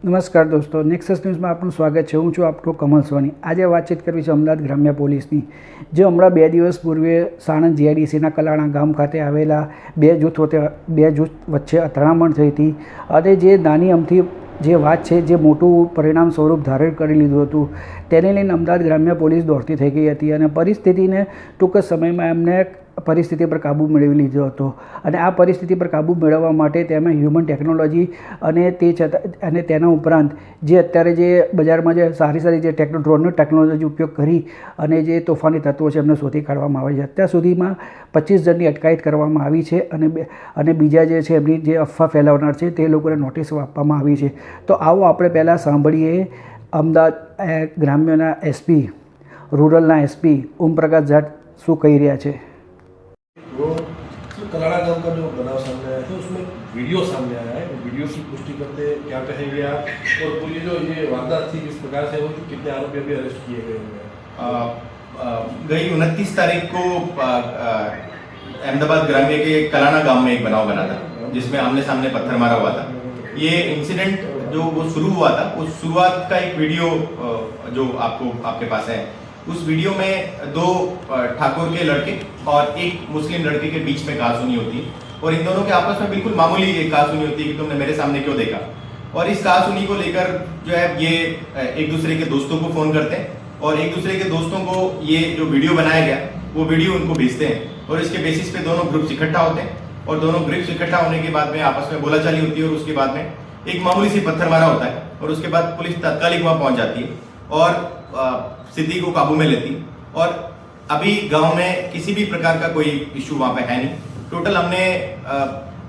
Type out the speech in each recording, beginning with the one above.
નમસ્કાર દોસ્તો, નેક્સસ ન્યૂઝમાં આપનું સ્વાગત છે. હું છું આપનો કમલ સોની. આજે વાતચીત કરવી છે અમદાવાદ ગ્રામ્ય પોલીસની, જે હમણાં 2 દિવસ પૂર્વે સાણંદ જીઆઈડીસીના કલાણા ગામ ખાતે આવેલા બે જૂથ વચ્ચે અથડામણ થઈ હતી. અને જે નાની અમથી જે વાત છે, જે મોટું પરિણામ સ્વરૂપ ધારણ કરી લીધું હતું, તેને લઈને અમદાવાદ ગ્રામ્ય પોલીસ દોડતી થઈ ગઈ હતી અને પરિસ્થિતિને ટૂંક જ સમયમાં એમને પરિસ્થિતિ પર કાબૂ મેળવી લીધો હતો. અને આ પરિસ્થિતિ પર કાબૂ મેળવવા માટે તેમણે હ્યુમન ટેકનોલોજી અને તેના ઉપરાંત જે અત્યારે જે બજારમાં જે સારી જે ડ્રોનનો ટેકનોલોજી ઉપયોગ કરી અને જે તોફાની તત્વો છે એમને શોધી કાઢવામાં આવે છે. અત્યાર સુધીમાં 25 જણની અટકાયત કરવામાં આવી છે અને બીજા જે છે એમની જે અફવા ફેલાવનાર છે તે લોકોને નોટિસો આપવામાં આવી છે. તો આવો આપણે પહેલાં સાંભળીએ અમદાવાદ ગ્રામ્યના એસપી, રૂરલના એસપી ઓમપ્રકાશ જાટ શું કહી રહ્યા છે. वो कलाड़ा गांव का जो बनाव सामने आया है उसमें वीडियो सामने आया है. वीडियो की पुष्टि करते क्या कहेंगे आप, और पूरी जो ये वारदात थी किस प्रकार से हुई, कितने आरोपी अभी अरेस्ट किए गए हैं? गई 29 तारीख को अहमदाबाद ग्राम्य के कलाना गांव में एक बनाव बना था जिसमें आमने सामने पत्थर मारा हुआ था. ये इंसिडेंट जो वो शुरू हुआ था, उस शुरुआत का एक वीडियो जो आपके पास है, उस वीडियो में 2 ठाकुर के लड़के और एक मुस्लिम लड़के के बीच में कहासुनी होती है और इन दोनों के आपस में बिल्कुल मामूली एक कहासुनी होती है कि तुमने मेरे सामने क्यों देखा. और इस कहासुनी को लेकर जो है ये एक दूसरे के दोस्तों को फ़ोन करते हैं और एक दूसरे के दोस्तों को ये जो वीडियो बनाया गया वो वीडियो उनको भेजते हैं और इसके बेसिस पे दोनों ग्रुप्स इकट्ठा होते हैं और दोनों ग्रुप्स इकट्ठा होने के बाद में आपस में बोलाचाली होती है और उसके बाद में एक मामूली सी पत्थर मारा होता है और उसके बाद पुलिस तात्कालिक वहाँ पहुँच जाती है और स्थिति को काबू में लेती. और अभी गांव में किसी भी प्रकार का कोई इशू वहाँ पे है नहीं. टोटल हमने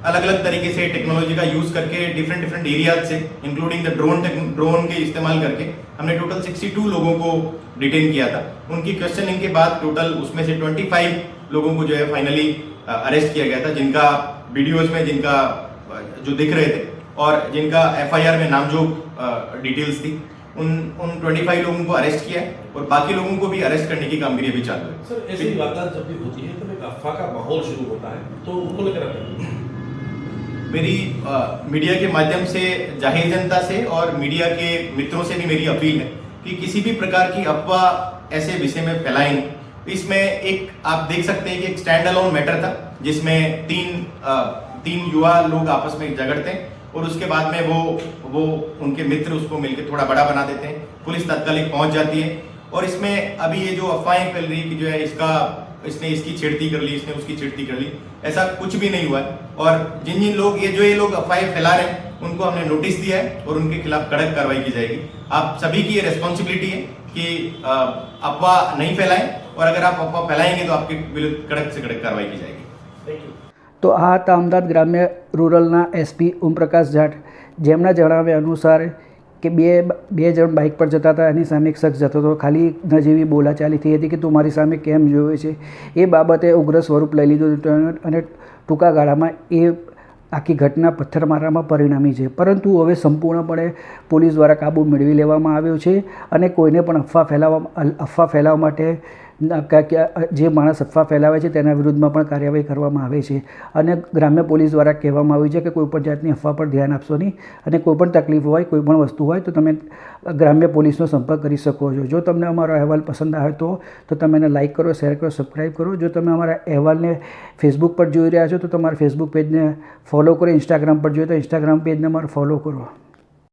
अलग अलग तरीके से टेक्नोलॉजी का यूज करके डिफरेंट एरियाज से इंक्लूडिंग द ड्रोन के इस्तेमाल करके हमने टोटल 62 लोगों को डिटेन किया था. उनकी क्वेश्चनिंग के बाद टोटल उसमें से 25 लोगों को जो है फाइनली अरेस्ट किया गया था, जिनका वीडियोज में जिनका जो दिख रहे थे और जिनका FIR में नामजोग डिटेल्स थी, उन 25 लोगों को अरेस्ट किया है और बाकी लोगों को भी अरेस्ट करने की कामगिरी अभी चालू है. सर, ऐसी वारदात जब भी होती है तो एक अफवाह का माहौल शुरू होता है, तो उनको लेकर मेरी मीडिया के माध्यम से जाहिर जनता से और मीडिया के मित्रों से भी मेरी अपील है कि किसी भी प्रकार की अफवाह ऐसे विषय में फैलाएं. इसमें एक आप देख सकते हैं कि एक स्टैंड अलोन मैटर था जिसमें तीन युवा लोग आपस में झगड़ते हैं और उसके बाद में वो उनके मित्र उसको मिलकर थोड़ा बड़ा बना देते हैं. पुलिस तात्कालिक पहुंच जाती है और इसमें अभी ये जो अफवाहें फैल रही कि जो है इसने इसकी छेड़ती कर ली, इसने उसकी छेड़ती कर ली, ऐसा कुछ भी नहीं हुआ है. और जिन लोग ये लोग अफवाहें फैला रहे हैं उनको हमने नोटिस दिया है और उनके खिलाफ कड़क कार्रवाई की जाएगी. आप सभी की ये रिस्पॉन्सिबिलिटी है कि अफवाह नहीं फैलाएं और अगर आप अफवाह फैलाएंगे तो आपके विरुद्ध कड़क से कड़क कार्रवाई की जाएगी. Thank you. તો આ હતા અમદાવાદ ગ્રામ્ય રૂરલના એસપી ઓમપ્રકાશ જાટ, જેમના જણાવ્યા અનુસાર કે બે જણ બાઇક પર જતા હતા, એની સામે એક શખ્સ જતો હતો. ખાલી નજીવી બોલાચાલી થઈ હતી કે તું મારી સામે કેમ જોયો છે. એ બાબતે ઉગ્ર સ્વરૂપ લઈ લીધું હતું અને ટૂંકા ગાળામાં એ આખી ઘટના પથ્થરમારામાં પરિણમી છે. પરંતુ હવે સંપૂર્ણપણે પોલીસ દ્વારા કાબૂ મેળવી લેવામાં આવ્યો છે અને કોઈને પણ અફવા ફેલાવવા માટે જે માણસ અફવા ફેલાવે છે તેના વિરુદ્ધમાં પણ કાર્યવાહી કરવામાં આવે છે. અને ગ્રામ્ય પોલીસ દ્વારા કહેવામાં આવ્યું છે કે કોઈપણ જાતની અફવા પર ધ્યાન આપશો નહીં અને કોઈપણ તકલીફ હોય, કોઈપણ વસ્તુ હોય તો તમે ગ્રામ્ય પોલીસનો સંપર્ક કરી શકો છો. જો તમને અમારો અહેવાલ પસંદ આવે તો તમે એને લાઇક કરો, શેર કરો, સબસ્ક્રાઈબ કરો. જો તમે અમારા અહેવાલને ફેસબુક પર જોઈ રહ્યા છો તો તમારા ફેસબુક પેજને ફોલો કરો. ઇન્સ્ટાગ્રામ પર જોઈએ તો ઇન્સ્ટાગ્રામ પેજને અમારો ફોલો કરો.